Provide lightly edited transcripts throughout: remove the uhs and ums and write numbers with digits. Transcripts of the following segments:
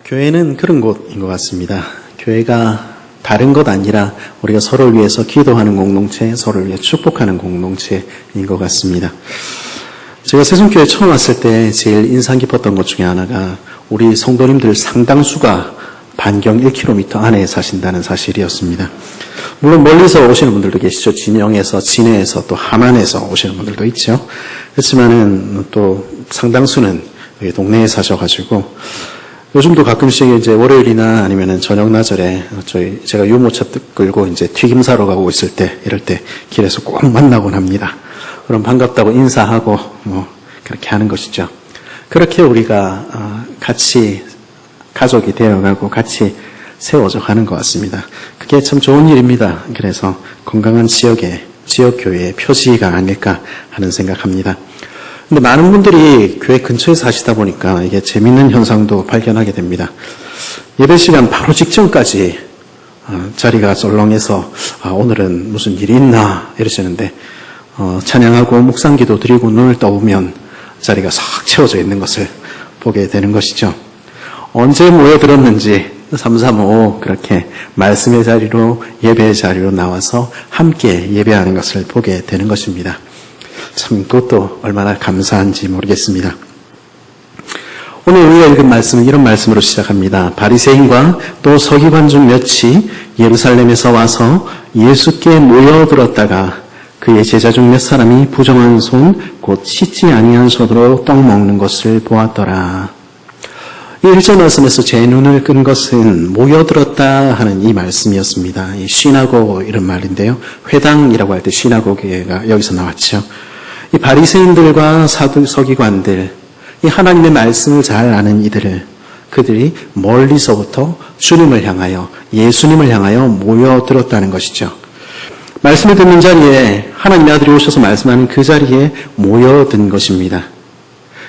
교회는 그런 곳인 것 같습니다. 교회가 다른 것 아니라 우리가 서로를 위해서 기도하는 공동체, 서로를 위해 축복하는 공동체인 것 같습니다. 제가 세송교회 처음 왔을 때 제일 인상 깊었던 것 중에 하나가 우리 성도님들 상당수가 반경 1km 안에 사신다는 사실이었습니다. 물론 멀리서 오시는 분들도 계시죠. 진영에서, 진해에서, 또 함안에서 오시는 분들도 있죠. 그렇지만은 또 상당수는 동네에 사셔가지고 요즘도 가끔씩 이제 월요일이나 아니면은 저녁 나절에 제가 유모차 끌고 이제 튀김 사러 가고 있을 때, 이럴 때 길에서 꼭 만나곤 합니다. 그럼 반갑다고 인사하고 그렇게 하는 것이죠. 그렇게 우리가 같이 가족이 되어가고 같이 세워져 가는 것 같습니다. 그게 참 좋은 일입니다. 그래서 건강한 지역교회의 표지가 아닐까 하는 생각합니다. 근데 많은 분들이 교회 근처에 사시다 보니까 이게 재밌는 현상도 발견하게 됩니다. 예배 시간 바로 직전까지 자리가 썰렁해서 오늘은 무슨 일이 있나 이러시는데 찬양하고 묵상기도 드리고 눈을 떠보면 자리가 싹 채워져 있는 것을 보게 되는 것이죠. 언제 모여들었는지 335 그렇게 말씀의 자리로 예배의 자리로 나와서 함께 예배하는 것을 보게 되는 것입니다. 참 그것도 얼마나 감사한지 모르겠습니다. 오늘 우리가 읽은 말씀은 이런 말씀으로 시작합니다. 바리새인과 또 서기관 중 몇이 예루살렘에서 와서 예수께 모여들었다가 그의 제자 중 몇 사람이 부정한 손 곧 씻지 아니한 손으로 떡 먹는 것을 보았더라. 이 1절 말씀에서 제 눈을 끈 것은 모여들었다 하는 이 말씀이었습니다. 이 시나고 이런 말인데요. 회당이라고 할 때 시나고게가 여기서 나왔죠. 이 바리새인들과 서기관들, 이 하나님의 말씀을 잘 아는 그들이 멀리서부터 주님을 향하여, 예수님을 향하여 모여들었다는 것이죠. 말씀을 듣는 자리에 하나님의 아들이 오셔서 말씀하는 그 자리에 모여든 것입니다.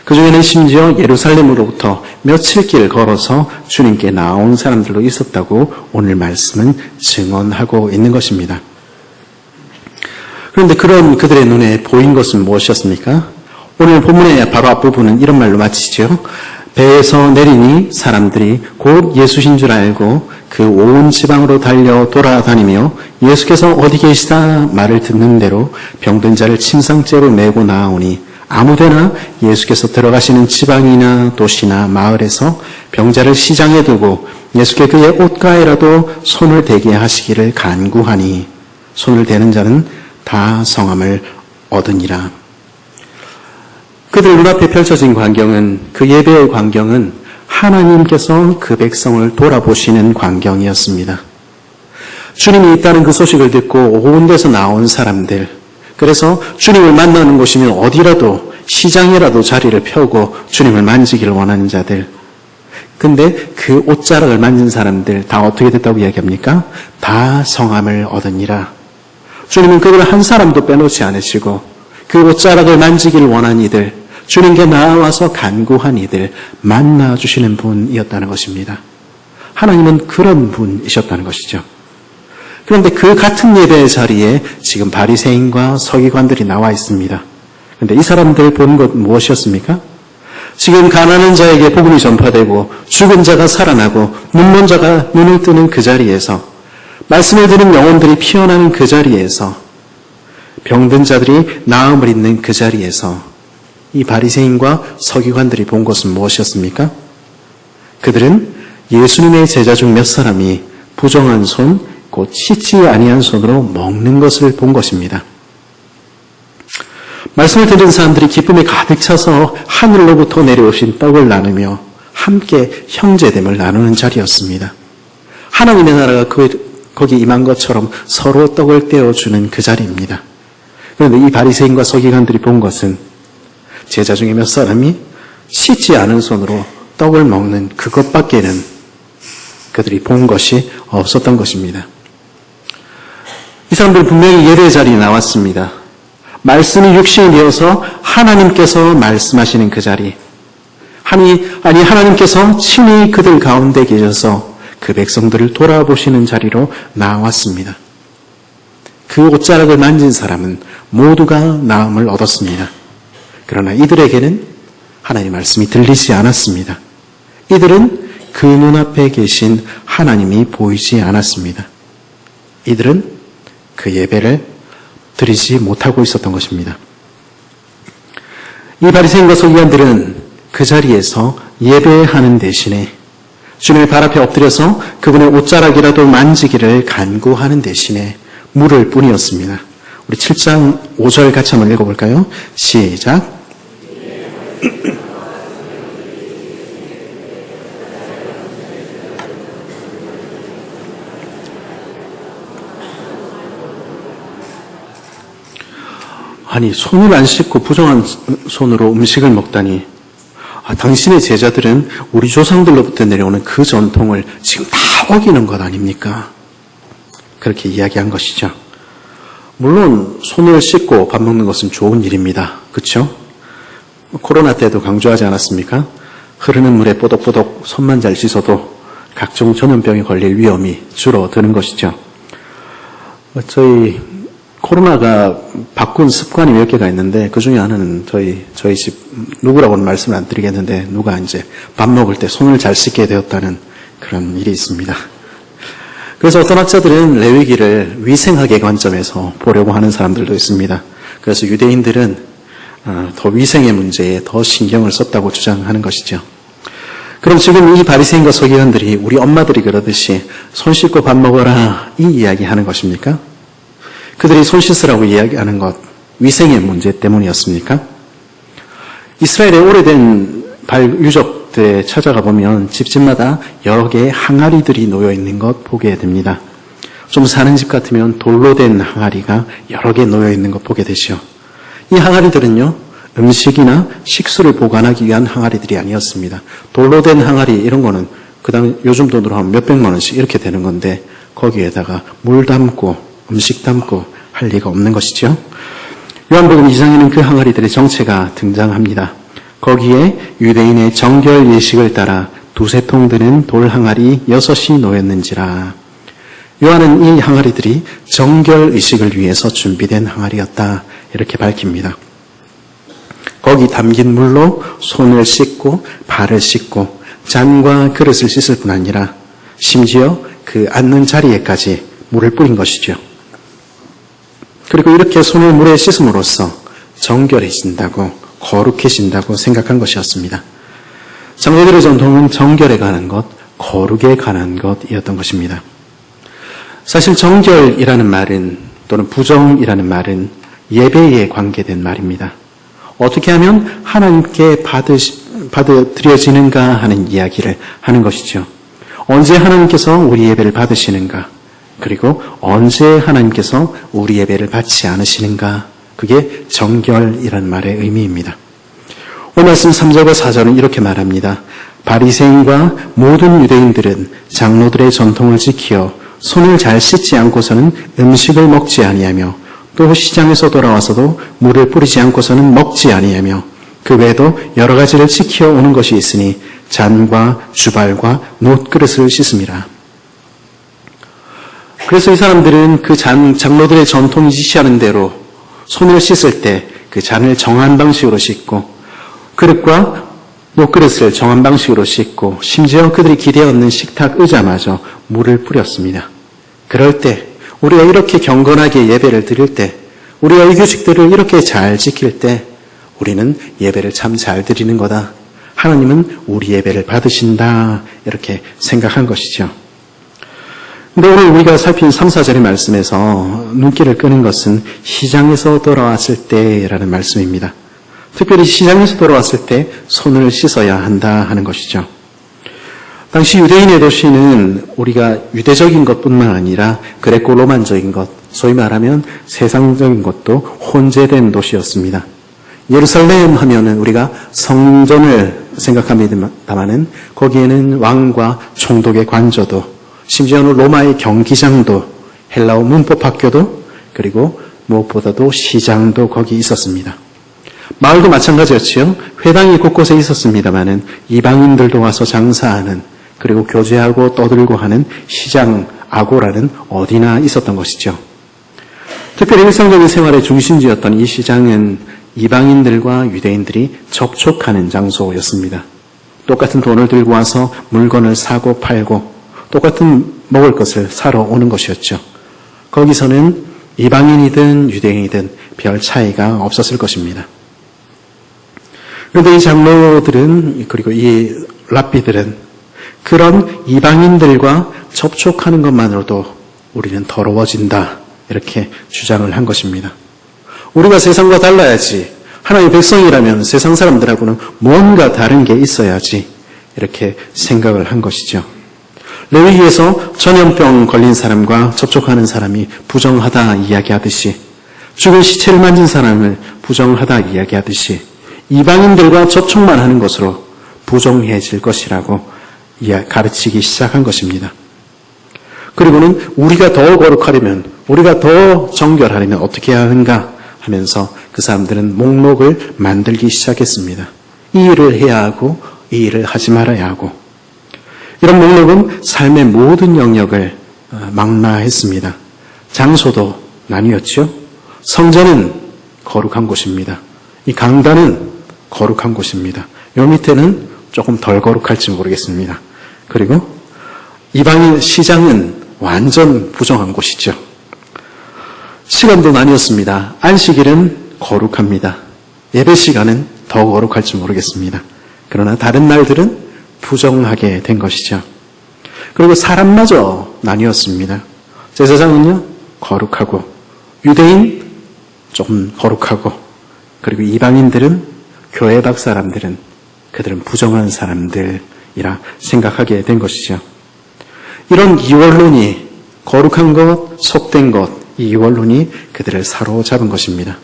그 중에는 심지어 예루살렘으로부터 며칠 길 걸어서 주님께 나온 사람들도 있었다고 오늘 말씀은 증언하고 있는 것입니다. 그런데 그런 그들의 눈에 보인 것은 무엇이었습니까? 오늘 본문의 바로 앞부분은 이런 말로 마치죠. 배에서 내리니 사람들이 곧 예수신 줄 알고 그 온 지방으로 달려 돌아다니며 예수께서 어디 계시다 말을 듣는 대로 병든 자를 침상째로 메고 나오니 아무데나 예수께서 들어가시는 지방이나 도시나 마을에서 병자를 시장에 두고 예수께 그의 옷가에라도 손을 대게 하시기를 간구하니 손을 대는 자는 다 성함을 얻으니라. 그들 눈앞에 펼쳐진 광경은, 그 예배의 광경은 하나님께서 그 백성을 돌아보시는 광경이었습니다. 주님이 있다는 그 소식을 듣고 온 데서 나온 사람들, 그래서 주님을 만나는 곳이면 어디라도 시장이라도 자리를 펴고 주님을 만지기를 원하는 자들. 근데 그 옷자락을 만진 사람들 다 어떻게 됐다고 이야기합니까? 다 성함을 얻으니라. 주님은 그걸 한 사람도 빼놓지 않으시고 그 옷자락을 만지기를 원한 이들, 주님께 나와서 간구한 이들 만나주시는 분이었다는 것입니다. 하나님은 그런 분이셨다는 것이죠. 그런데 그 같은 예배의 자리에 지금 바리새인과 서기관들이 나와 있습니다. 그런데 이 사람들 본 것 무엇이었습니까? 지금 가난한 자에게 복음이 전파되고 죽은 자가 살아나고 눈먼 자가 눈을 뜨는 그 자리에서, 말씀을 들은 영혼들이 피어나는 그 자리에서, 병든 자들이 나음을 입는 그 자리에서 이 바리새인과 서기관들이 본 것은 무엇이었습니까? 그들은 예수님의 제자 중 몇 사람이 부정한 손, 곧 씻지 아니한 손으로 먹는 것을 본 것입니다. 말씀을 들은 사람들이 기쁨에 가득 차서 하늘로부터 내려오신 떡을 나누며 함께 형제됨을 나누는 자리였습니다. 하나님의 나라가 거기 임한 것처럼 서로 떡을 떼어주는 그 자리입니다. 그런데 이 바리새인과 서기관들이 본 것은 제자 중에 몇 사람이 씻지 않은 손으로 떡을 먹는 그것밖에는 그들이 본 것이 없었던 것입니다. 이 사람들 분명히 예배의 자리에 나왔습니다. 말씀이 육신이 되어서 하나님께서 말씀하시는 그 자리, 하나님께서 친히 그들 가운데 계셔서 그 백성들을 돌아보시는 자리로 나왔습니다. 그 옷자락을 만진 사람은 모두가 나음을 얻었습니다. 그러나 이들에게는 하나님의 말씀이 들리지 않았습니다. 이들은 그 눈앞에 계신 하나님이 보이지 않았습니다. 이들은 그 예배를 드리지 못하고 있었던 것입니다. 이 바리새인과 서기관들은 그 자리에서 예배하는 대신에 주님의 발 앞에 엎드려서 그분의 옷자락이라도 만지기를 간구하는 대신에 물을 뿐이었습니다. 우리 7장 5절 같이 한번 읽어볼까요? 시작. 아니, 손을 안 씻고 부정한 손으로 음식을 먹다니. 당신의 제자들은 우리 조상들로부터 내려오는 그 전통을 지금 다 어기는 것 아닙니까? 그렇게 이야기한 것이죠. 물론 손을 씻고 밥 먹는 것은 좋은 일입니다. 그렇죠? 코로나 때도 강조하지 않았습니까? 흐르는 물에 뽀독뽀독 손만 잘 씻어도 각종 전염병에 걸릴 위험이 줄어드는 것이죠. 저희 코로나가 바꾼 습관이 몇 개가 있는데 그 중에 하나는 저희 집 누구라고는 말씀을 안 드리겠는데 누가 이제 밥 먹을 때 손을 잘 씻게 되었다는 그런 일이 있습니다. 그래서 어떤 학자들은 레위기를 위생학의 관점에서 보려고 하는 사람들도 있습니다. 그래서 유대인들은 더 위생의 문제에 더 신경을 썼다고 주장하는 것이죠. 그럼 지금 이 바리새인과 서기관들이 우리 엄마들이 그러듯이 손 씻고 밥 먹어라 이 이야기하는 것입니까? 그들이 손 씻으라고 이야기하는 것, 위생의 문제 때문이었습니까? 이스라엘의 오래된 유적들에 찾아가 보면 집집마다 여러 개의 항아리들이 놓여 있는 것 보게 됩니다. 좀 사는 집 같으면 돌로 된 항아리가 여러 개 놓여 있는 것 보게 되죠. 이 항아리들은요, 음식이나 식수를 보관하기 위한 항아리들이 아니었습니다. 돌로 된 항아리 이런 거는 그다음에 요즘 돈으로 하면 몇백만 원씩 이렇게 되는 건데 거기에다가 물 담고 음식 담고 할 리가 없는 것이죠. 요한복음 2장에는 그 항아리들의 정체가 등장합니다. 거기에 유대인의 정결 예식을 따라 두세 통 드는 돌 항아리 6이 놓였는지라. 요한은 이 항아리들이 정결 의식을 위해서 준비된 항아리였다 이렇게 밝힙니다. 거기 담긴 물로 손을 씻고 발을 씻고 잔과 그릇을 씻을 뿐 아니라 심지어 그 앉는 자리에까지 물을 뿌린 것이죠. 그리고 이렇게 손을 물에 씻음으로써 정결해진다고, 거룩해진다고 생각한 것이었습니다. 장로들의 전통은 정결에 관한 것, 거룩에 관한 것이었던 것입니다. 사실 정결이라는 말은 또는 부정이라는 말은 예배에 관계된 말입니다. 어떻게 하면 하나님께 받아들여지는가 하는 이야기를 하는 것이죠. 언제 하나님께서 우리 예배를 받으시는가? 그리고 언제 하나님께서 우리 예배를 받지 않으시는가? 그게 정결이라는 말의 의미입니다. 오늘 말씀 3절과 4절은 이렇게 말합니다. 바리새인과 모든 유대인들은 장로들의 전통을 지키어 손을 잘 씻지 않고서는 음식을 먹지 아니하며 또 시장에서 돌아와서도 물을 뿌리지 않고서는 먹지 아니하며 그 외에도 여러 가지를 지켜 오는 것이 있으니 잔과 주발과 놋그릇을 씻음이라. 그래서 이 사람들은 그 장로들의 전통이 지시하는 대로 손을 씻을 때 그 잔을 정한 방식으로 씻고 그릇과 놋그릇을 정한 방식으로 씻고 심지어 그들이 기대었는 식탁 의자마저 물을 뿌렸습니다. 그럴 때 우리가 이렇게 경건하게 예배를 드릴 때 우리가 이 규칙들을 이렇게 잘 지킬 때 우리는 예배를 참 잘 드리는 거다. 하나님은 우리 예배를 받으신다. 이렇게 생각한 것이죠. 근데 오늘 우리가 살핀 3, 4절의 말씀에서 눈길을 끄는 것은 시장에서 돌아왔을 때라는 말씀입니다. 특별히 시장에서 돌아왔을 때 손을 씻어야 한다 하는 것이죠. 당시 유대인의 도시는 우리가 유대적인 것뿐만 아니라 그레코 로만적인 것, 소위 말하면 세상적인 것도 혼재된 도시였습니다. 예루살렘 하면은 우리가 성전을 생각합니다만은 거기에는 왕과 총독의 관저도 심지어는 로마의 경기장도 헬라어 문법학교도 그리고 무엇보다도 시장도 거기 있었습니다. 마을도 마찬가지였지요. 회당이 곳곳에 있었습니다만은 이방인들도 와서 장사하는 그리고 교제하고 떠들고 하는 시장 아고라는 어디나 있었던 것이죠. 특별히 일상적인 생활의 중심지였던 이 시장은 이방인들과 유대인들이 접촉하는 장소였습니다. 똑같은 돈을 들고 와서 물건을 사고 팔고 똑같은 먹을 것을 사러 오는 것이었죠. 거기서는 이방인이든 유대인이든 별 차이가 없었을 것입니다. 그런데 이 장로들은 그리고 이 랍비들은 그런 이방인들과 접촉하는 것만으로도 우리는 더러워진다 이렇게 주장을 한 것입니다. 우리가 세상과 달라야지, 하나님의 백성이라면 세상 사람들하고는 뭔가 다른 게 있어야지 이렇게 생각을 한 것이죠. 레위기에서 전염병 걸린 사람과 접촉하는 사람이 부정하다 이야기하듯이, 죽은 시체를 만진 사람을 부정하다 이야기하듯이 이방인들과 접촉만 하는 것으로 부정해질 것이라고 가르치기 시작한 것입니다. 그리고는 우리가 더 거룩하려면, 우리가 더 정결하려면 어떻게 해야 하는가 하면서 그 사람들은 목록을 만들기 시작했습니다. 이 일을 해야 하고 이 일을 하지 말아야 하고, 이런 목록은 삶의 모든 영역을 망라했습니다. 장소도 나뉘었죠. 성전은 거룩한 곳입니다. 이 강단은 거룩한 곳입니다. 요 밑에는 조금 덜 거룩할지 모르겠습니다. 그리고 이방인 시장은 완전 부정한 곳이죠. 시간도 나뉘었습니다. 안식일은 거룩합니다. 예배 시간은 더 거룩할지 모르겠습니다. 그러나 다른 날들은 부정하게 된 것이죠. 그리고 사람마저 나뉘었습니다. 제사장은요, 거룩하고, 유대인 조금 거룩하고, 그리고 이방인들은, 교회 밖 사람들은, 그들은 부정한 사람들이라 생각하게 된 것이죠. 이런 이원론이, 거룩한 것, 속된 것, 이 이원론이 그들을 사로잡은 것입니다.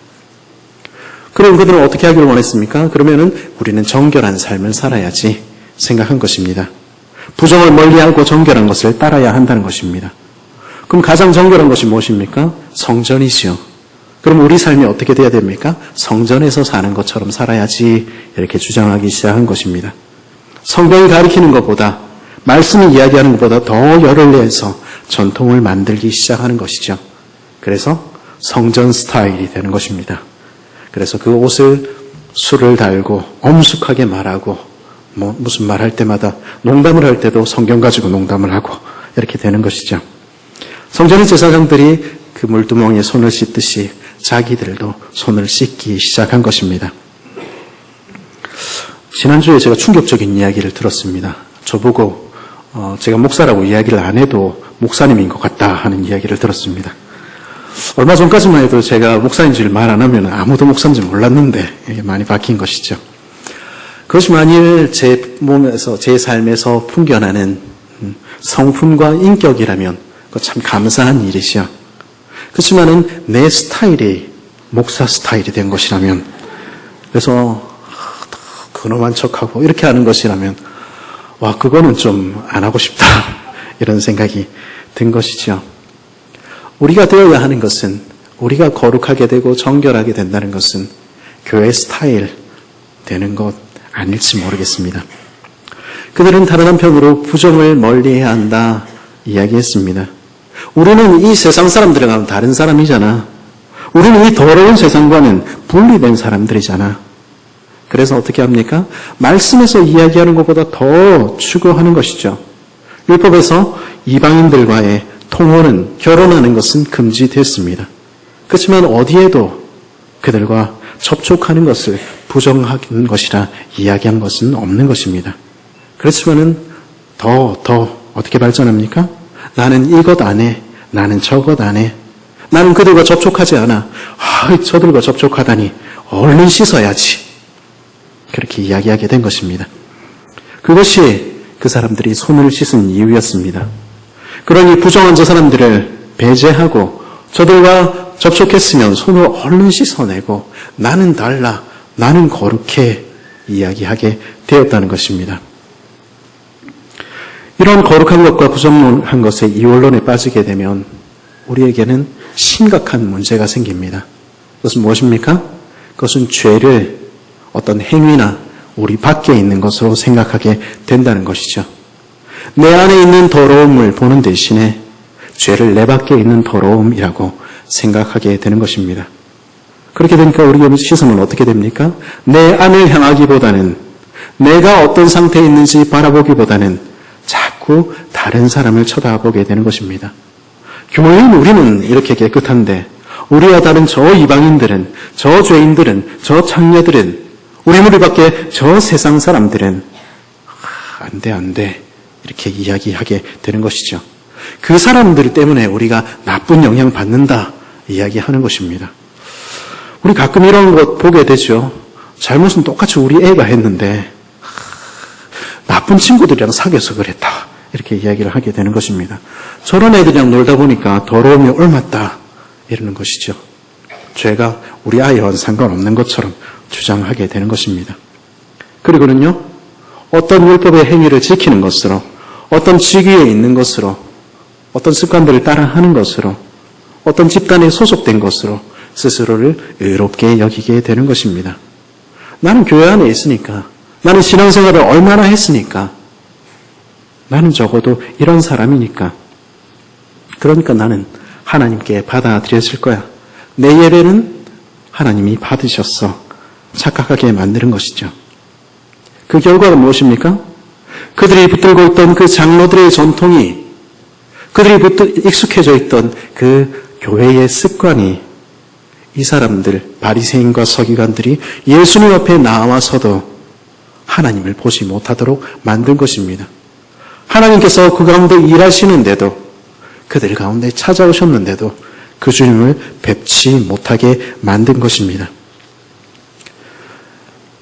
그럼 그들은 어떻게 하기를 원했습니까? 그러면은 우리는 정결한 삶을 살아야지 생각한 것입니다. 부정을 멀리하고 정결한 것을 따라야 한다는 것입니다. 그럼 가장 정결한 것이 무엇입니까? 성전이지요. 그럼 우리 삶이 어떻게 돼야 됩니까? 성전에서 사는 것처럼 살아야지 이렇게 주장하기 시작한 것입니다. 성경이 가리키는 것보다, 말씀이 이야기하는 것보다 더 열을 내서 전통을 만들기 시작하는 것이죠. 그래서 성전 스타일이 되는 것입니다. 그래서 그 옷을 술을 달고 엄숙하게 말하고, 무슨 말할 때마다 농담을 할 때도 성경 가지고 농담을 하고 이렇게 되는 것이죠. 성전의 제사장들이 그 물두멍에 손을 씻듯이 자기들도 손을 씻기 시작한 것입니다. 지난주에 제가 충격적인 이야기를 들었습니다. 저보고 제가 목사라고 이야기를 안 해도 목사님인 것 같다 하는 이야기를 들었습니다. 얼마 전까지만 해도 제가 목사인 줄 말 안 하면 아무도 목사인지 몰랐는데 이게 많이 바뀐 것이죠. 그것이 만일 제 몸에서, 제 삶에서 풍겨나는 성품과 인격이라면 그거 참 감사한 일이죠. 그렇지만은 내 스타일이 목사 스타일이 된 것이라면, 그래서 근엄한 척하고 이렇게 하는 것이라면, 와, 그거는 좀 안 하고 싶다 이런 생각이 든 것이죠. 우리가 되어야 하는 것은, 우리가 거룩하게 되고 정결하게 된다는 것은 교회 스타일 되는 것 아닐지 모르겠습니다. 그들은 다른 한편으로 부정을 멀리해야 한다 이야기했습니다. 우리는 이 세상 사람들과는 다른 사람이잖아. 우리는 이 더러운 세상과는 분리된 사람들이잖아. 그래서 어떻게 합니까? 말씀에서 이야기하는 것보다 더 추구하는 것이죠. 율법에서 이방인들과의 통혼은, 결혼하는 것은 금지됐습니다. 그렇지만 어디에도 그들과 접촉하는 것을 부정하는 것이라 이야기한 것은 없는 것입니다. 그렇지만은 더 어떻게 발전합니까? 나는 이것 안 해. 나는 저것 안 해. 나는 그들과 접촉하지 않아. 저들과 접촉하다니 얼른 씻어야지. 그렇게 이야기하게 된 것입니다. 그것이 그 사람들이 손을 씻은 이유였습니다. 그러니 부정한 저 사람들을 배제하고 저들과 접촉했으면 손을 얼른 씻어내고 나는 달라, 나는 거룩해 이야기하게 되었다는 것입니다. 이런 거룩한 것과 부정한 것의 이원론에 빠지게 되면 우리에게는 심각한 문제가 생깁니다. 그것은 무엇입니까? 그것은 죄를 어떤 행위나 우리 밖에 있는 것으로 생각하게 된다는 것이죠. 내 안에 있는 더러움을 보는 대신에 죄를 내 밖에 있는 더러움이라고 생각하게 되는 것입니다. 그렇게 되니까 우리의 시선은 어떻게 됩니까? 내 안을 향하기보다는 내가 어떤 상태에 있는지 바라보기보다는 자꾸 다른 사람을 쳐다보게 되는 것입니다. 교회인 우리는 이렇게 깨끗한데 우리와 다른 저 이방인들은, 저 죄인들은, 저 창녀들은, 우리 무리 밖에 저 세상 사람들은 안 돼 이렇게 이야기하게 되는 것이죠. 그 사람들 때문에 우리가 나쁜 영향 받는다 이야기하는 것입니다. 우리 가끔 이런 것 보게 되죠. 잘못은 똑같이 우리 애가 했는데 나쁜 친구들이랑 사귀어서 그랬다 이렇게 이야기를 하게 되는 것입니다. 저런 애들이랑 놀다 보니까 더러움이 옮았다 이러는 것이죠. 죄가 우리 아이와는 상관없는 것처럼 주장하게 되는 것입니다. 그리고는요, 어떤 율법의 행위를 지키는 것으로, 어떤 직위에 있는 것으로, 어떤 습관들을 따라하는 것으로, 어떤 집단에 소속된 것으로 스스로를 의롭게 여기게 되는 것입니다. 나는 교회 안에 있으니까, 나는 신앙생활을 얼마나 했으니까, 나는 적어도 이런 사람이니까, 그러니까 나는 하나님께 받아들여질 거야. 내 예배는 하나님이 받으셨어. 착각하게 만드는 것이죠. 그 결과는 무엇입니까? 그들이 붙들고 있던 그 장로들의 전통이, 그들이 익숙해져 있던 그 교회의 습관이 이 사람들, 바리새인과 서기관들이 예수님 앞에 나와서도 하나님을 보지 못하도록 만든 것입니다. 하나님께서 그 가운데 일하시는데도, 그들 가운데 찾아오셨는데도 그 주님을 뵙지 못하게 만든 것입니다.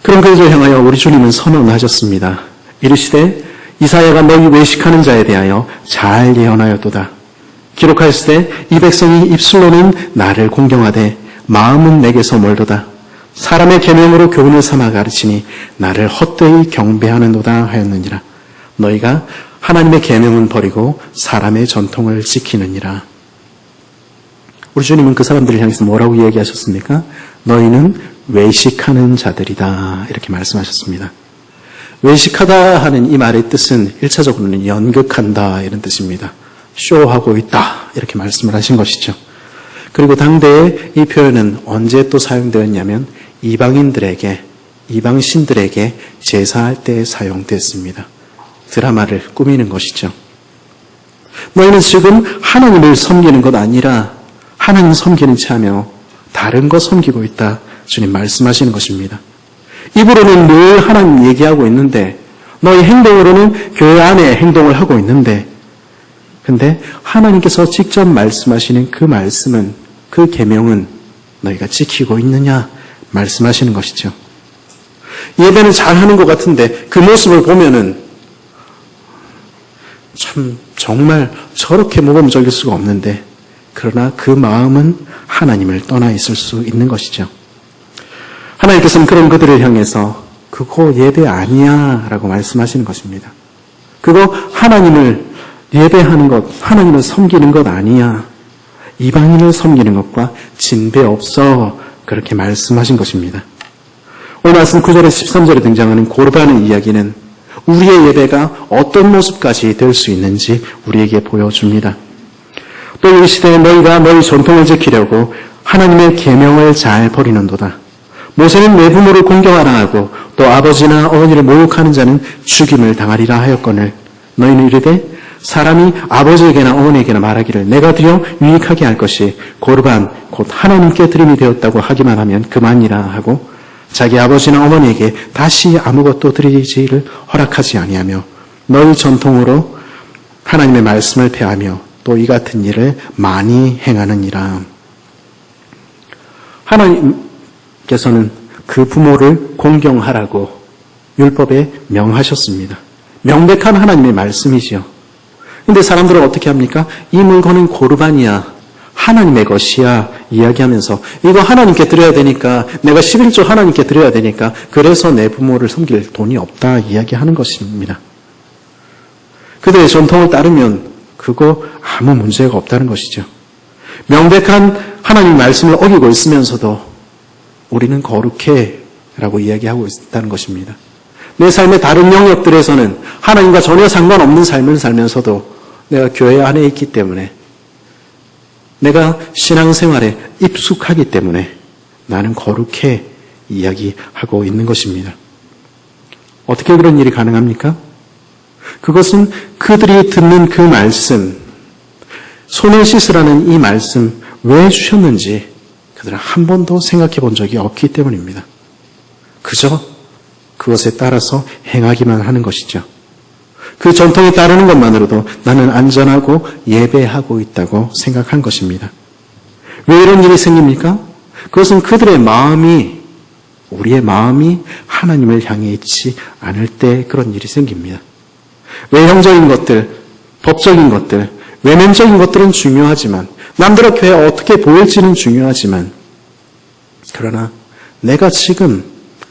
그런 그들을 향하여 우리 주님은 선언하셨습니다. 이르시되 이사야가 너희 외식하는 자에 대하여 잘 예언하였도다. 기록하였으되 이 백성이 입술로는 나를 공경하되 마음은 내게서 멀도다. 사람의 계명으로 교훈을 삼아 가르치니 나를 헛되이 경배하는도다 하였느니라. 너희가 하나님의 계명은 버리고 사람의 전통을 지키느니라. 우리 주님은 그 사람들을 향해서 뭐라고 이야기하셨습니까? 너희는 외식하는 자들이다 이렇게 말씀하셨습니다. 외식하다 하는 이 말의 뜻은 1차적으로는 연극한다 이런 뜻입니다. 쇼하고 있다 이렇게 말씀을 하신 것이죠. 그리고 당대에 이 표현은 언제 또 사용되었냐면 이방인들에게, 이방신들에게 제사할 때 사용됐습니다. 드라마를 꾸미는 것이죠. 너희는 지금 하나님을 섬기는 것 아니라 하나님 섬기는 채 하며 다른 거 섬기고 있다. 주님 말씀하시는 것입니다. 입으로는 늘 하나님 얘기하고 있는데 너희 행동으로는 교회 안에 행동을 하고 있는데 근데 하나님께서 직접 말씀하시는 그 말씀은, 그 계명은 너희가 지키고 있느냐 말씀하시는 것이죠. 예배는 잘하는 것 같은데 그 모습을 보면은 참 정말 저렇게 모범적일 수가 없는데 그러나 그 마음은 하나님을 떠나 있을 수 있는 것이죠. 하나님께서는 그런 그들을 향해서 그거 예배 아니야 라고 말씀하시는 것입니다. 그거 하나님을 예배하는 것, 하나님을 섬기는 것 아니야. 이방인을 섬기는 것과 진배 없어. 그렇게 말씀하신 것입니다. 오늘 말씀 9절에 13절에 등장하는 고르반의 이야기는 우리의 예배가 어떤 모습까지 될 수 있는지 우리에게 보여줍니다. 또 이 시대에 너희가 너희 전통을 지키려고 하나님의 계명을 잘 버리는도다. 모세는 내 부모를 공경하라 하고 또 아버지나 어머니를 모욕하는 자는 죽임을 당하리라 하였거늘 너희는 이르되 사람이 아버지에게나 어머니에게나 말하기를 내가 드려 유익하게 할 것이 고르반 곧 하나님께 드림이 되었다고 하기만 하면 그만이라 하고 자기 아버지나 어머니에게 다시 아무것도 드리지를 허락하지 아니하며 너희 전통으로 하나님의 말씀을 폐하며 또 이 같은 일을 많이 행하느니라. 하나님께서는 그 부모를 공경하라고 율법에 명하셨습니다. 명백한 하나님의 말씀이지요. 근데 사람들은 어떻게 합니까? 이 물건은 고르반이야. 하나님의 것이야. 이야기하면서 이거 하나님께 드려야 되니까 내가 11조 하나님께 드려야 되니까 그래서 내 부모를 섬길 돈이 없다. 이야기하는 것입니다. 그들의 전통을 따르면 그거 아무 문제가 없다는 것이죠. 명백한 하나님의 말씀을 어기고 있으면서도 우리는 거룩해 라고 이야기하고 있다는 것입니다. 내 삶의 다른 영역들에서는 하나님과 전혀 상관없는 삶을 살면서도 내가 교회 안에 있기 때문에 내가 신앙생활에 익숙하기 때문에 나는 거룩해 이야기하고 있는 것입니다. 어떻게 그런 일이 가능합니까? 그것은 그들이 듣는 그 말씀, 손을 씻으라는 이 말씀 왜 주셨는지 그들은 한 번도 생각해 본 적이 없기 때문입니다. 그저 그것에 따라서 행하기만 하는 것이죠. 그 전통에 따르는 것만으로도 나는 안전하고 예배하고 있다고 생각한 것입니다. 왜 이런 일이 생깁니까? 그것은 그들의 마음이, 우리의 마음이 하나님을 향해 있지 않을 때 그런 일이 생깁니다. 외형적인 것들, 법적인 것들, 외면적인 것들은 중요하지만, 남들의 교회 어떻게 보일지는 중요하지만, 그러나 내가 지금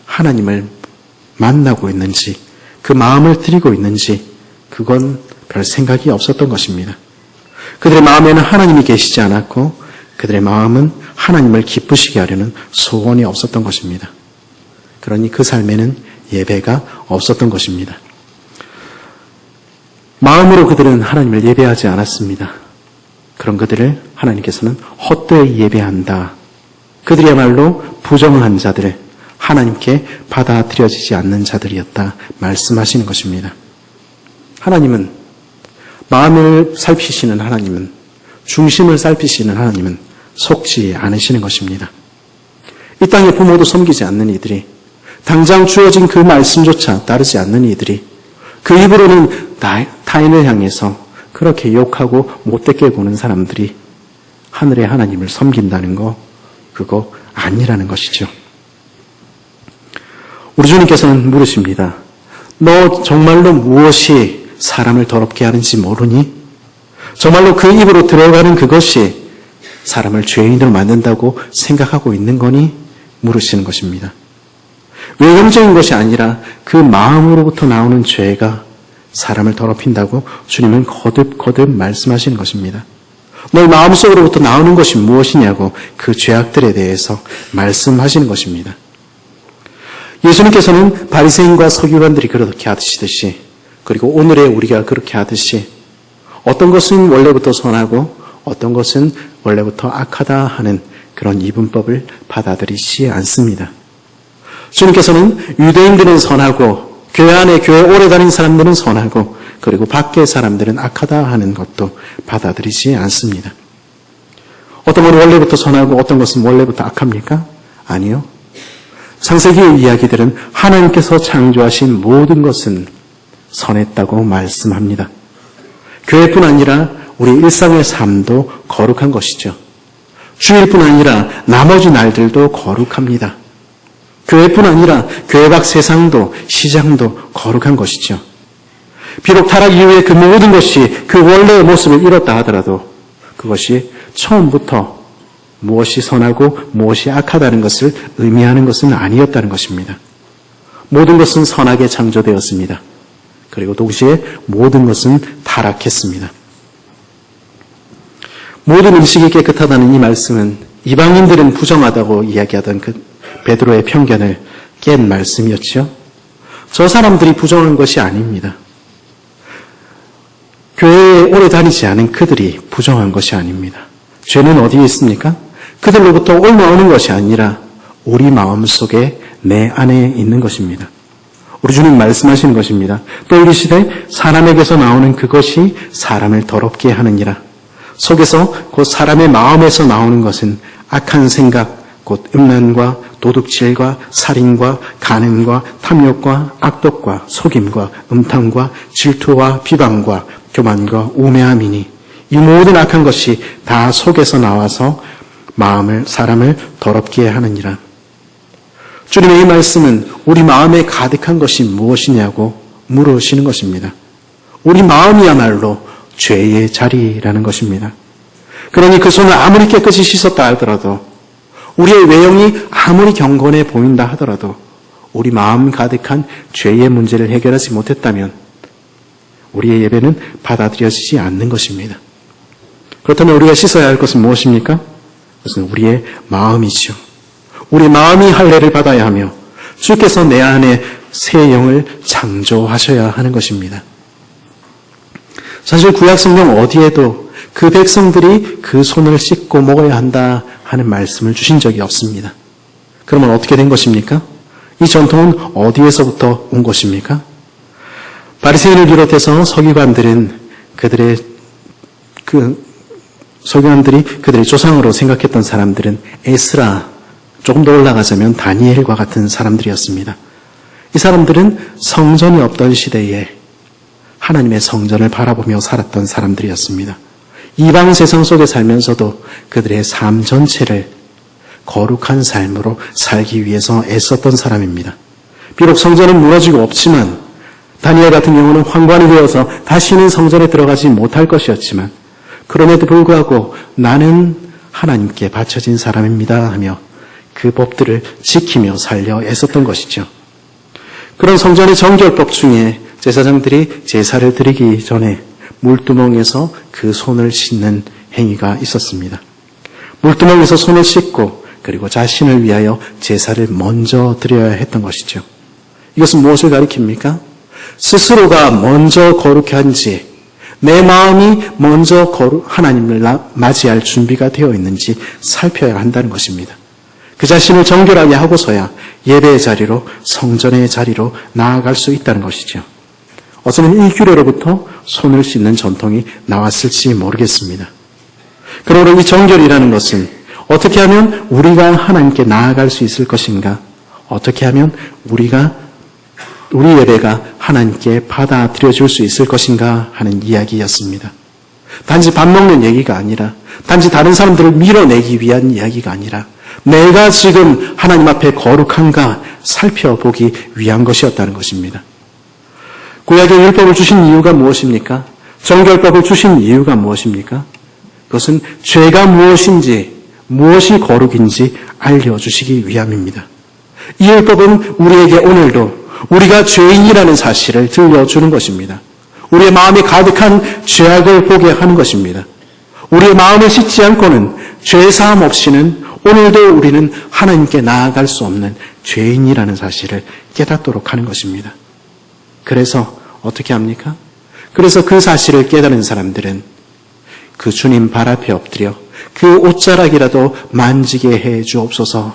하나님을 만나고 있는지, 그 마음을 드리고 있는지, 그건 별 생각이 없었던 것입니다. 그들의 마음에는 하나님이 계시지 않았고, 그들의 마음은 하나님을 기쁘시게 하려는 소원이 없었던 것입니다. 그러니 그 삶에는 예배가 없었던 것입니다. 마음으로 그들은 하나님을 예배하지 않았습니다. 그런 그들을 하나님께서는 헛되이 예배한다. 그들이야말로 부정한 자들, 하나님께 받아들여지지 않는 자들이었다 말씀하시는 것입니다. 하나님은, 마음을 살피시는 하나님은, 중심을 살피시는 하나님은 속지 않으시는 것입니다. 이 땅의 부모도 섬기지 않는 이들이, 당장 주어진 그 말씀조차 따르지 않는 이들이, 그 입으로는 타인을 향해서 그렇게 욕하고 못되게 구는 사람들이 하늘의 하나님을 섬긴다는 거, 그거 아니라는 것이죠. 우리 주님께서는 물으십니다. 너 정말로 무엇이 사람을 더럽게 하는지 모르니? 정말로 그 입으로 들어가는 그것이 사람을 죄인으로 만든다고 생각하고 있는 거니? 물으시는 것입니다. 외형적인 것이 아니라 그 마음으로부터 나오는 죄가 사람을 더럽힌다고 주님은 거듭거듭 말씀하시는 것입니다. 너희 마음속으로부터 나오는 것이 무엇이냐고 그 죄악들에 대해서 말씀하시는 것입니다. 예수님께서는 바리새인과 서기관들이 그렇게 하시듯이, 그리고 오늘의 우리가 그렇게 하듯이 어떤 것은 원래부터 선하고 어떤 것은 원래부터 악하다 하는 그런 이분법을 받아들이지 않습니다. 주님께서는 유대인들은 선하고 교회 안에 교회 오래 다닌 사람들은 선하고 그리고 밖의 사람들은 악하다 하는 것도 받아들이지 않습니다. 어떤 건 원래부터 선하고 어떤 것은 원래부터 악합니까? 아니요. 창세기의 이야기들은 하나님께서 창조하신 모든 것은 선했다고 말씀합니다. 교회뿐 아니라 우리 일상의 삶도 거룩한 것이죠. 주일뿐 아니라 나머지 날들도 거룩합니다. 교회뿐 아니라 교회 밖 세상도 시장도 거룩한 것이죠. 비록 타락 이후에 그 모든 것이 그 원래의 모습을 잃었다 하더라도 그것이 처음부터 무엇이 선하고 무엇이 악하다는 것을 의미하는 것은 아니었다는 것입니다. 모든 것은 선하게 창조되었습니다. 그리고 동시에 모든 것은 타락했습니다. 모든 음식이 깨끗하다는 이 말씀은 이방인들은 부정하다고 이야기하던 그 베드로의 편견을 깬 말씀이었죠. 저 사람들이 부정한 것이 아닙니다. 교회에 오래 다니지 않은 그들이 부정한 것이 아닙니다. 죄는 어디에 있습니까? 그들로부터 올라오는 것이 아니라 우리 마음속에 내 안에 있는 것입니다. 우리 주님 말씀하시는 것입니다. 또 이르시되 사람에게서 나오는 그것이 사람을 더럽게 하느니라. 속에서 곧 사람의 마음에서 나오는 것은 악한 생각, 곧 음란과 도둑질과 살인과 간음과 탐욕과 악독과 속임과 음탕과 질투와 비방과 교만과 우매함이니 이 모든 악한 것이 다 속에서 나와서 사람을 더럽게 하느니라. 주님의 이 말씀은 우리 마음에 가득한 것이 무엇이냐고 물으시는 것입니다. 우리 마음이야말로 죄의 자리라는 것입니다. 그러니 그 손을 아무리 깨끗이 씻었다 하더라도 우리의 외형이 아무리 경건해 보인다 하더라도 우리 마음 가득한 죄의 문제를 해결하지 못했다면 우리의 예배는 받아들여지지 않는 것입니다. 그렇다면 우리가 씻어야 할 것은 무엇입니까? 그것은 우리의 마음이죠. 우리 마음이 할례를 받아야 하며 주께서 내 안에 새 영을 창조하셔야 하는 것입니다. 사실 구약 성경 어디에도 그 백성들이 그 손을 씻고 먹어야 한다 하는 말씀을 주신 적이 없습니다. 그러면 어떻게 된 것입니까? 이 전통은 어디에서부터 온 것입니까? 바리새인을 비롯해서 서기관들이 그들의 조상으로 생각했던 사람들은 에스라, 조금 더 올라가자면 다니엘과 같은 사람들이었습니다. 이 사람들은 성전이 없던 시대에 하나님의 성전을 바라보며 살았던 사람들이었습니다. 이방 세상 속에 살면서도 그들의 삶 전체를 거룩한 삶으로 살기 위해서 애썼던 사람입니다. 비록 성전은 무너지고 없지만 다니엘 같은 경우는 환관이 되어서 다시는 성전에 들어가지 못할 것이었지만 그럼에도 불구하고 나는 하나님께 바쳐진 사람입니다 하며 그 법들을 지키며 살려 애썼던 것이죠. 그런 성전의 정결법 중에 제사장들이 제사를 드리기 전에 물두멍에서 그 손을 씻는 행위가 있었습니다. 물두멍에서 손을 씻고 그리고 자신을 위하여 제사를 먼저 드려야 했던 것이죠. 이것은 무엇을 가리킵니까? 스스로가 먼저 거룩한지, 내 마음이 먼저 하나님을 맞이할 준비가 되어 있는지 살펴야 한다는 것입니다. 그 자신을 정결하게 하고서야 예배의 자리로, 성전의 자리로 나아갈 수 있다는 것이죠. 어쩌면 이 규례로부터 손을 씻는 전통이 나왔을지 모르겠습니다. 그러므로 이 정결이라는 것은 어떻게 하면 우리가 하나님께 나아갈 수 있을 것인가? 어떻게 하면 우리 예배가 하나님께 받아들여줄 수 있을 것인가 하는 이야기였습니다. 단지 밥 먹는 얘기가 아니라, 단지 다른 사람들을 밀어내기 위한 이야기가 아니라 내가 지금 하나님 앞에 거룩한가 살펴보기 위한 것이었다는 것입니다. 구약의 율법을 주신 이유가 무엇입니까? 정결법을 주신 이유가 무엇입니까? 그것은 죄가 무엇인지, 무엇이 거룩인지 알려주시기 위함입니다. 이 율법은 우리에게 오늘도 우리가 죄인이라는 사실을 들려주는 것입니다. 우리의 마음에 가득한 죄악을 보게 하는 것입니다. 우리의 마음에 씻지 않고는, 죄사함 없이는 오늘도 우리는 하나님께 나아갈 수 없는 죄인이라는 사실을 깨닫도록 하는 것입니다. 그래서 어떻게 합니까? 그래서 그 사실을 깨달은 사람들은 그 주님 발 앞에 엎드려 그 옷자락이라도 만지게 해 주옵소서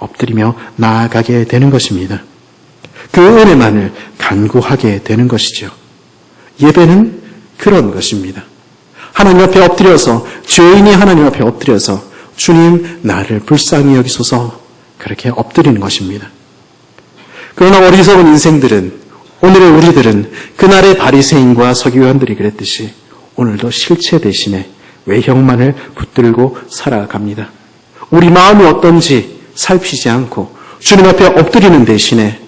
엎드리며 나아가게 되는 것입니다. 그 은혜만을 간구하게 되는 것이죠. 예배는 그런 것입니다. 하나님 앞에 엎드려서, 죄인이 하나님 앞에 엎드려서 주님 나를 불쌍히 여기소서 그렇게 엎드리는 것입니다. 그러나 어리석은 인생들은, 오늘의 우리들은 그날의 바리새인과 서기관들이 그랬듯이 오늘도 실체 대신에 외형만을 붙들고 살아갑니다. 우리 마음이 어떤지 살피지 않고 주님 앞에 엎드리는 대신에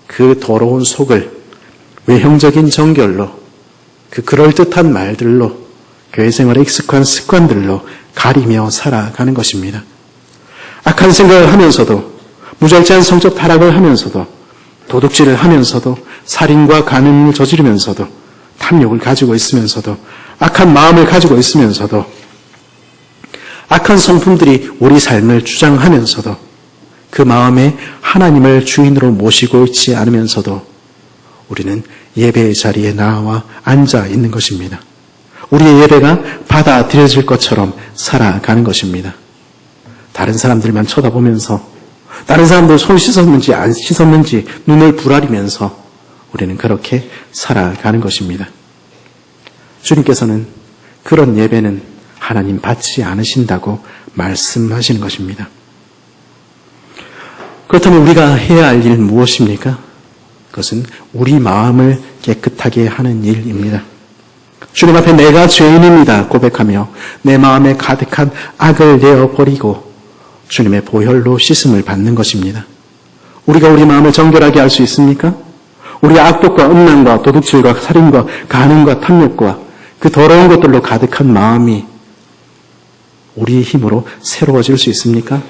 그 더러운 속을 외형적인 정결로, 그 그럴듯한 말들로, 교회 생활에 익숙한 습관들로 가리며 살아가는 것입니다. 악한 생각을 하면서도, 무절제한 성적 타락을 하면서도, 도둑질을 하면서도, 살인과 간음을 저지르면서도, 탐욕을 가지고 있으면서도, 악한 마음을 가지고 있으면서도, 악한 성품들이 우리 삶을 주장하면서도, 그 마음에 하나님을 주인으로 모시고 있지 않으면서도 우리는 예배의 자리에 나와 앉아 있는 것입니다. 우리의 예배가 받아들여질 것처럼 살아가는 것입니다. 다른 사람들만 쳐다보면서, 다른 사람들 손 씻었는지 안 씻었는지 눈을 부라리면서 우리는 그렇게 살아가는 것입니다. 주님께서는 그런 예배는 하나님 받지 않으신다고 말씀하시는 것입니다. 그렇다면 우리가 해야 할 일 무엇입니까? 그것은 우리 마음을 깨끗하게 하는 일입니다. 주님 앞에 내가 죄인입니다 고백하며 내 마음에 가득한 악을 내어버리고 주님의 보혈로 씻음을 받는 것입니다. 우리가 우리 마음을 정결하게 할 수 있습니까? 우리 악독과 음란과 도둑질과 살인과 간음과 탐욕과 그 더러운 것들로 가득한 마음이 우리의 힘으로 새로워질 수 있습니까?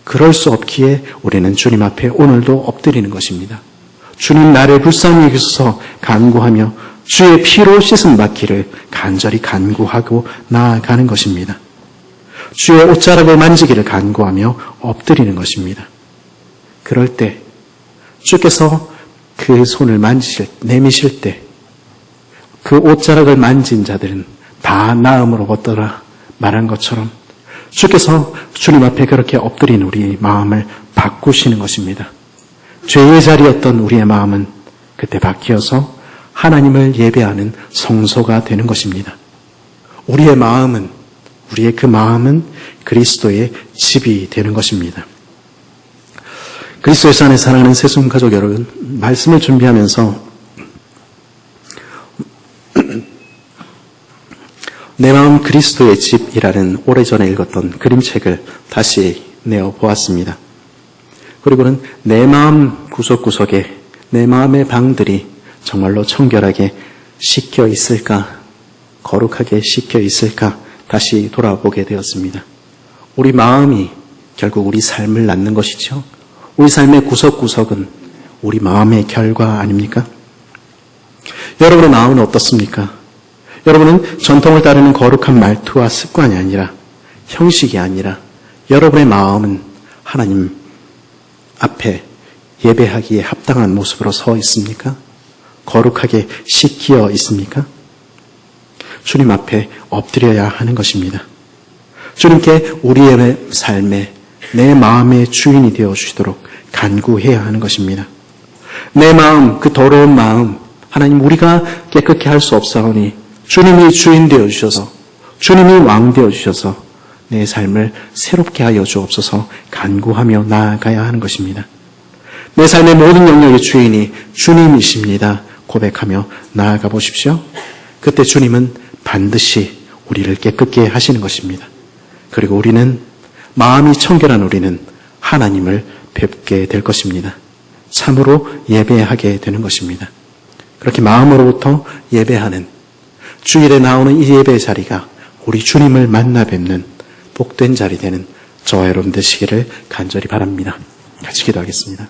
그럴 수 없기에 우리는 주님 앞에 오늘도 엎드리는 것입니다. 주님 나를 불쌍히 여기소서 간구하며 주의 피로 씻음 받기를 간절히 간구하고 나아가는 것입니다. 주의 옷자락을 만지기를 간구하며 엎드리는 것입니다. 그럴 때 주께서 그 손을 내미실 때 그 옷자락을 만진 자들은 다 나음으로 얻더라 말한 것처럼 주께서 주님 앞에 그렇게 엎드린 우리 마음을 바꾸시는 것입니다. 죄의 자리였던 우리의 마음은 그때 바뀌어서 하나님을 예배하는 성소가 되는 것입니다. 우리의 그 마음은 그리스도의 집이 되는 것입니다. 그리스도의 안에 사랑하는 새순가족 여러분, 말씀을 준비하면서 내 마음 그리스도의 집이라는 오래전에 읽었던 그림책을 다시 내어보았습니다. 그리고는 내 마음 구석구석에 내 마음의 방들이 정말로 청결하게 씻겨 있을까, 거룩하게 씻겨 있을까 다시 돌아보게 되었습니다. 우리 마음이 결국 우리 삶을 낳는 것이죠. 우리 삶의 구석구석은 우리 마음의 결과 아닙니까? 여러분의 마음은 어떻습니까? 여러분은 전통을 따르는 거룩한 말투와 습관이 아니라, 형식이 아니라 여러분의 마음은 하나님 앞에 예배하기에 합당한 모습으로 서 있습니까? 거룩하게 씻겨 있습니까? 주님 앞에 엎드려야 하는 것입니다. 주님께 우리의 삶에 내 마음의 주인이 되어주시도록 간구해야 하는 것입니다. 내 마음, 그 더러운 마음, 하나님 우리가 깨끗게 할 수 없사오니 주님이 주인 되어주셔서, 주님이 왕 되어주셔서 내 삶을 새롭게 하여 주옵소서 간구하며 나아가야 하는 것입니다. 내 삶의 모든 영역의 주인이 주님이십니다 고백하며 나아가 보십시오. 그때 주님은 반드시 우리를 깨끗게 하시는 것입니다. 그리고 우리는, 마음이 청결한 우리는 하나님을 뵙게 될 것입니다. 참으로 예배하게 되는 것입니다. 그렇게 마음으로부터 예배하는, 주일에 나오는 이 예배 자리가 우리 주님을 만나 뵙는 복된 자리 되는 저와 여러분 되시기를 간절히 바랍니다. 같이 기도하겠습니다.